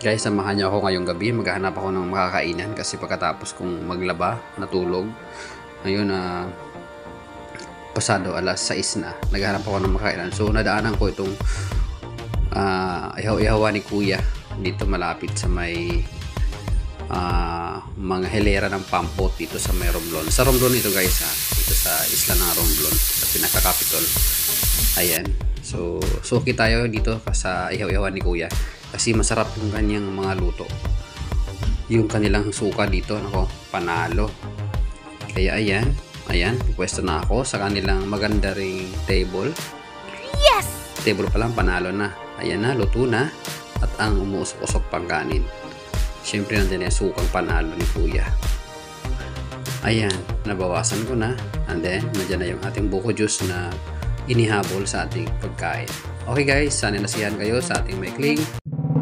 Guys, samahan niyo ako ngayong gabi. Maghahanap ako ng makakainan kasi pagkatapos kong maglaba, natulog. Ngayon pasado alas 6 na. Naghahanap ako ng makakainan. So nadaanan ko itong ihaw-ihawan ni Kuya dito malapit sa may mga hilera ng pampot dito sa may Romblon. Sa Romblon ito guys dito sa isla ng Romblon, sa pinaka-capital. Ayan. So suki tayo dito sa ihaw-ihawan ni Kuya. Kasi masarap yung kanyang mga luto. Yung kanilang suka dito, nako, panalo. Kaya ayan, pwesto na ako sa kanilang maganda ring table. Yes! Table pa lang, panalo na. Ayan na, luto na. At ang umuusok-usok pang kanin. Siyempre nandiyan yung sukang panalo ni Kuya. Ayan, nabawasan ko na. And then, nandiyan na yung ating buko juice na inihabol sa ating pagkain. Okay guys, sana nasiyahan kayo sa ating maikling